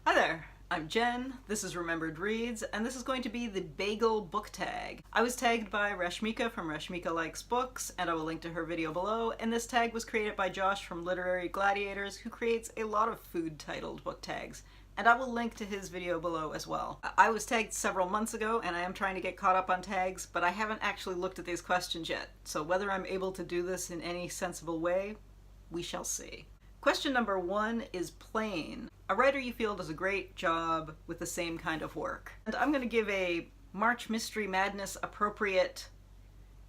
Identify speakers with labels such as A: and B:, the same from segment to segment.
A: Hi there, I'm Jen, this is Remembered Reads, and this is going to be the Bagel Book Tag. I was tagged by Rashmika from Rashmika Likes Books, and I will link to her video below, and this tag was created by Josh from Literary Gladiators, who creates a lot of food-titled book tags, and I will link to his video below as well. I was tagged several months ago, and I am trying to get caught up on tags, but I haven't actually looked at these questions yet, so whether I'm able to do this in any sensible way, we shall see. Question number 1 is plain. A writer you feel does a great job with the same kind of work. And I'm going to give a March Mystery Madness appropriate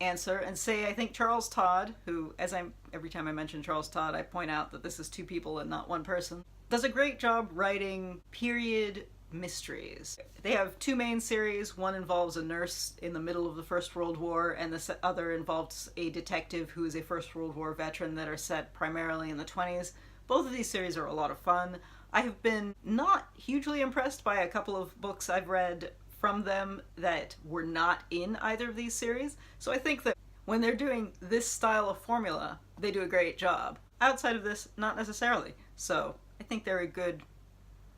A: answer and say I think Charles Todd, who, every time I mention Charles Todd, I point out that this is two people and not one person, does a great job writing period mysteries. They have two main series. One involves a nurse in the middle of the First World War, and the other involves a detective who is a First World War veteran that are set primarily in the 20s. Both of these series are a lot of fun. I have been not hugely impressed by a couple of books I've read from them that were not in either of these series, so I think that when they're doing this style of formula, they do a great job. Outside of this, not necessarily. So I think they're a good,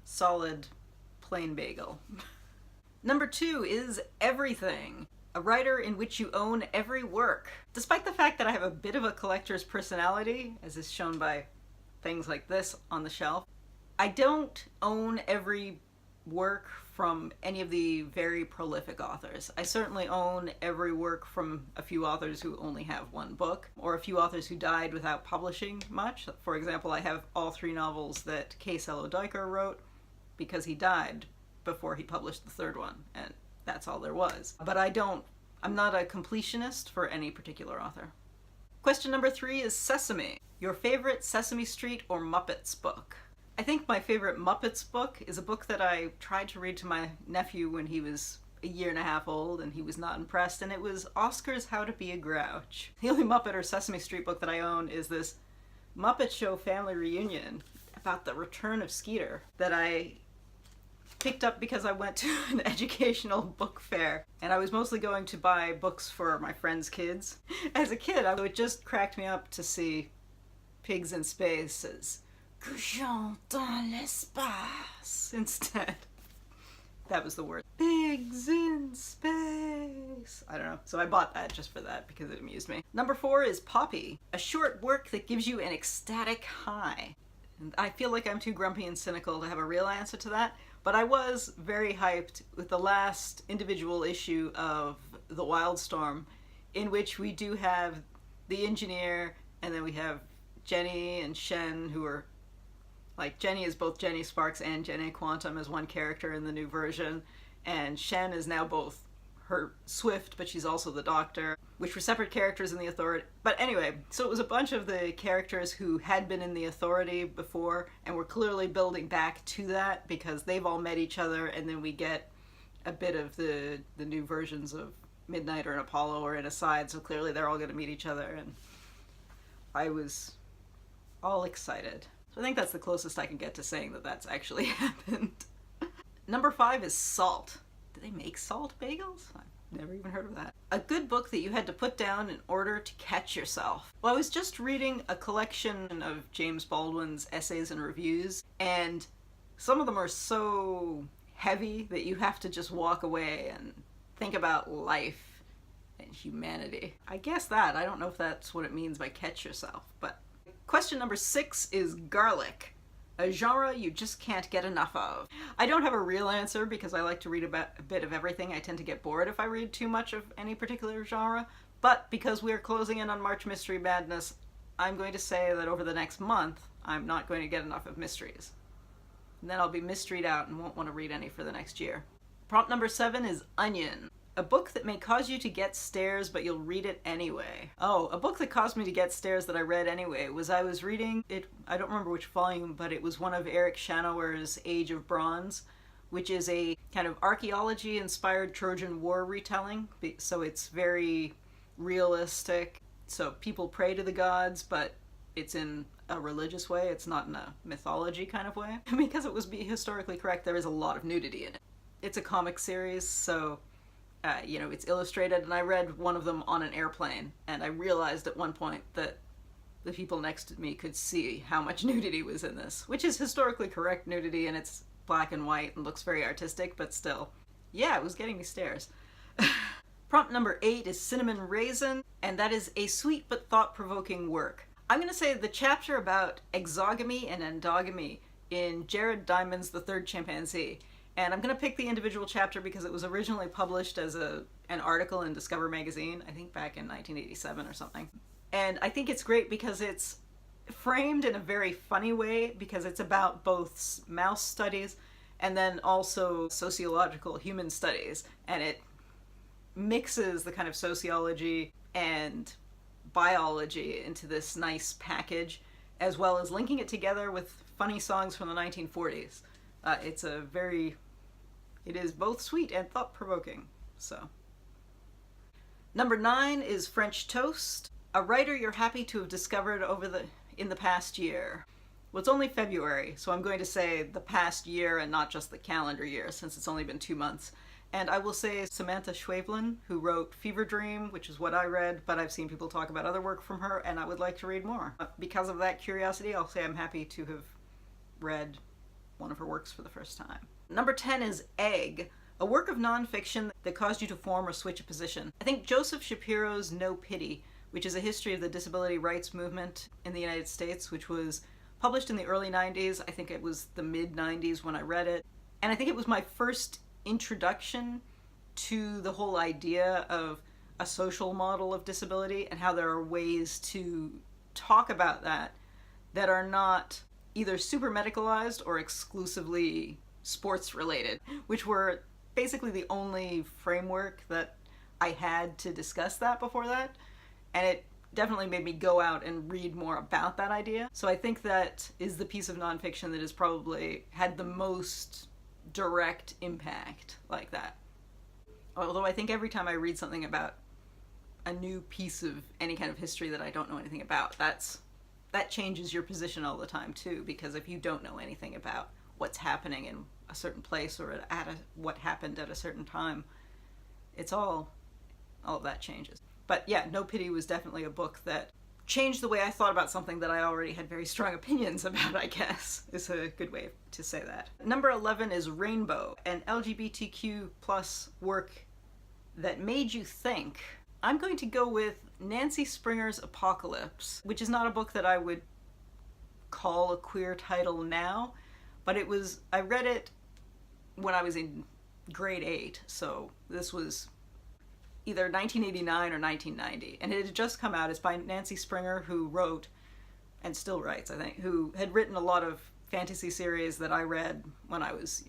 A: solid, plain bagel. Number 2 is everything. A writer in which you own every work. Despite the fact that I have a bit of a collector's personality, as is shown by things like this on the shelf, I don't own every work from any of the very prolific authors. I certainly own every work from a few authors who only have one book, or a few authors who died without publishing much. For example, I have all 3 novels that K. Sello Diker wrote because he died before he published the 3rd one, and that's all there was. But I'm not a completionist for any particular author. Question number 3 is Sesame. Your favorite Sesame Street or Muppets book? I think my favorite Muppets book is a book that I tried to read to my nephew when he was a year and a half old and he was not impressed, and it was Oscar's How to Be a Grouch. The only Muppet or Sesame Street book that I own is this Muppet Show Family Reunion about the return of Skeeter that I picked up because I went to an educational book fair and I was mostly going to buy books for my friends' kids. As a kid, it just cracked me up to see pigs in space as Cochons dans l'espace instead. That was the word. Pigs in space. I don't know. So I bought that just for that because it amused me. Number 4 is Poppy. A short work that gives you an ecstatic high. And I feel like I'm too grumpy and cynical to have a real answer to that, but I was very hyped with the last individual issue of The Wildstorm, in which we do have the engineer, and then we have Jenny and Shen, who are like, Jenny is both Jenny Sparks and Jenny Quantum as one character in the new version, and Shen is now both her Swift, but she's also the Doctor, which were separate characters in the Authority. But anyway, so it was a bunch of the characters who had been in the Authority before and were clearly building back to that because they've all met each other, and then we get a bit of the new versions of Midnight or an Apollo or an Aside, so clearly they're all going to meet each other, and I was all excited. So I think that's the closest I can get to saying that that's actually happened. Number 5 is Salt. Do they make salt bagels? I've never even heard of that. A good book that you had to put down in order to catch yourself. Well, I was just reading a collection of James Baldwin's essays and reviews, and some of them are so heavy that you have to just walk away and think about life and humanity. I guess that. I don't know if that's what it means by catch yourself, but question number 6 is garlic. A genre you just can't get enough of. I don't have a real answer because I like to read a bit of everything. I tend to get bored if I read too much of any particular genre, but because we're closing in on March Mystery Madness, I'm going to say that over the next month, I'm not going to get enough of mysteries. And then I'll be mysteried out and won't want to read any for the next year. Prompt number 7 is Onion. A book that may cause you to get stares, but you'll read it anyway. Oh, a book that caused me to get stares that I read anyway was I was reading it, I don't remember which volume, but it was one of Eric Shanower's Age of Bronze, which is a kind of archaeology-inspired Trojan War retelling. So it's very realistic. So people pray to the gods, but it's in a religious way. It's not in a mythology kind of way. Because it was historically correct, there is a lot of nudity in it. It's a comic series, so it's illustrated, and I read one of them on an airplane, and I realized at one point that the people next to me could see how much nudity was in this, which is historically correct nudity, and it's black and white and looks very artistic, but still. Yeah, it was getting me stares. Prompt number 8 is Cinnamon Raisin, and that is a sweet but thought-provoking work. I'm going to say the chapter about exogamy and endogamy in Jared Diamond's The Third Chimpanzee. And I'm going to pick the individual chapter because it was originally published as an article in Discover magazine, I think back in 1987 or something. And I think it's great because it's framed in a very funny way, because it's about both mouse studies and then also sociological human studies. And it mixes the kind of sociology and biology into this nice package, as well as linking it together with funny songs from the 1940s. It is both sweet and thought-provoking, so. Number 9 is French Toast, a writer you're happy to have discovered in the past year. Well, it's only February, so I'm going to say the past year and not just the calendar year, since it's only been 2 months. And I will say Samantha Schweblin, who wrote Fever Dream, which is what I read, but I've seen people talk about other work from her, and I would like to read more. Because of that curiosity, I'll say I'm happy to have read one of her works for the first time. Number 10 is Egg, a work of nonfiction that caused you to form or switch a position. I think Joseph Shapiro's No Pity, which is a history of the disability rights movement in the United States, which was published in the early 90s. I think it was the mid-90s when I read it. And I think it was my first introduction to the whole idea of a social model of disability and how there are ways to talk about that are not either super medicalized or exclusively sports related, which were basically the only framework that I had to discuss that before that. And it definitely made me go out and read more about that idea. So I think that is the piece of nonfiction that has probably had the most direct impact like that. Although I think every time I read something about a new piece of any kind of history that I don't know anything about, that changes your position all the time too, because if you don't know anything about what's happening in a certain place or what happened at a certain time, it's all of that changes. But yeah, No Pity was definitely a book that changed the way I thought about something that I already had very strong opinions about, I guess, is a good way to say that. Number 11 is Rainbow, an LGBTQ plus work that made you think. I'm going to go with Nancy Springer's Apocalypse, which is not a book that I would call a queer title now, but I read it when I was in grade 8, so this was either 1989 or 1990, and it had just come out. It's by Nancy Springer, who wrote, and still writes, I think, who had written a lot of fantasy series that I read when I was,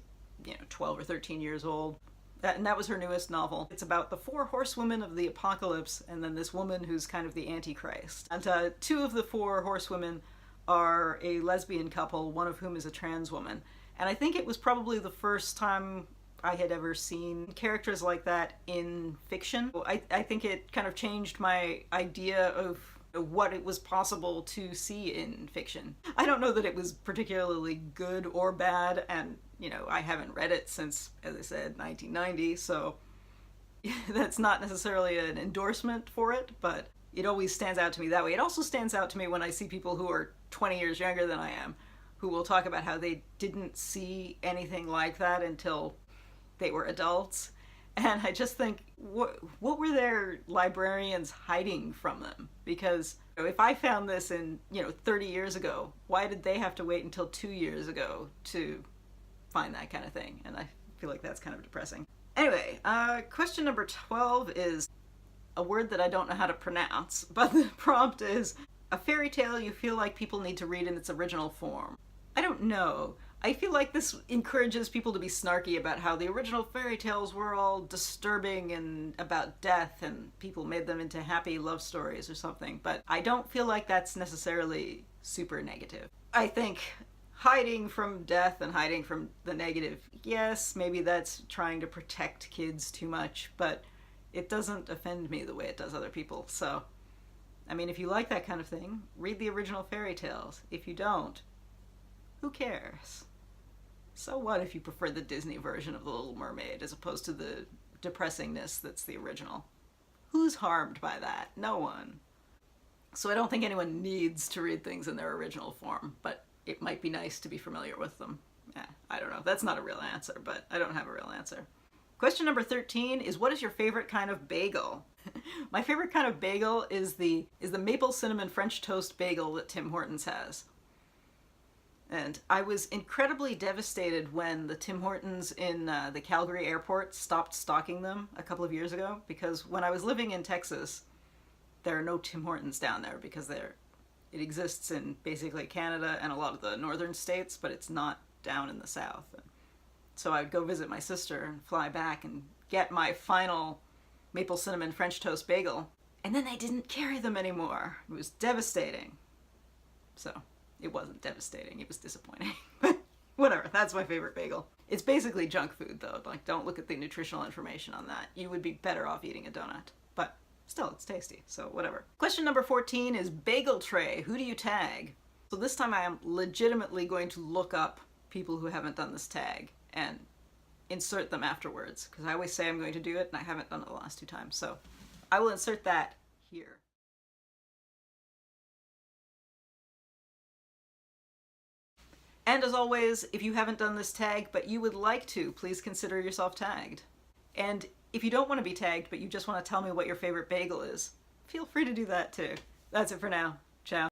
A: 12 or 13 years old. And that was her newest novel. It's about the 4 horsewomen of the apocalypse, and then this woman who's kind of the Antichrist. And 2 of the 4 horsewomen are a lesbian couple, one of whom is a trans woman. And I think it was probably the first time I had ever seen characters like that in fiction. I think it kind of changed my idea of what it was possible to see in fiction. I don't know that it was particularly good or bad, and I haven't read it since, as I said, 1990, so that's not necessarily an endorsement for it, but it always stands out to me that way. It also stands out to me when I see people who are 20 years younger than I am, who will talk about how they didn't see anything like that until they were adults. And I just think, what were their librarians hiding from them? Because if I found this in, 30 years ago, why did they have to wait until 2 years ago to find that kind of thing? And I feel like that's kind of depressing. Anyway, question number 12 is a word that I don't know how to pronounce, but the prompt is a fairy tale you feel like people need to read in its original form. I don't know. I feel like this encourages people to be snarky about how the original fairy tales were all disturbing and about death and people made them into happy love stories or something, but I don't feel like that's necessarily super negative. I think hiding from death and hiding from the negative, yes, maybe that's trying to protect kids too much, but it doesn't offend me the way it does other people. So, I mean, if you like that kind of thing, read the original fairy tales. If you don't, who cares? So what if you prefer the Disney version of The Little Mermaid as opposed to the depressingness that's the original? Who's harmed by that? No one. So I don't think anyone needs to read things in their original form, but it might be nice to be familiar with them. I don't know. That's not a real answer, but I don't have a real answer. Question number 13 is, what is your favorite kind of bagel? My favorite kind of bagel is the maple cinnamon French toast bagel that Tim Hortons has. And I was incredibly devastated when the Tim Hortons in the Calgary airport stopped stocking them a couple of years ago, because when I was living in Texas, there are no Tim Hortons down there because it exists in basically Canada and a lot of the northern states, but it's not down in the south. So I'd go visit my sister and fly back and get my final maple cinnamon French toast bagel, and then they didn't carry them anymore. It was devastating. So it wasn't devastating, it was disappointing. But whatever, that's my favorite bagel. It's basically junk food though, like don't look at the nutritional information on that. You would be better off eating a donut. But still, it's tasty, so whatever. Question number 14 is bagel tray. Who do you tag? So this time I am legitimately going to look up people who haven't done this tag and insert them afterwards, because I always say I'm going to do it and I haven't done it the last 2 times. So I will insert that here. And as always, if you haven't done this tag but you would like to, please consider yourself tagged. And if you don't want to be tagged but you just want to tell me what your favorite bagel is, feel free to do that too. That's it for now. Ciao.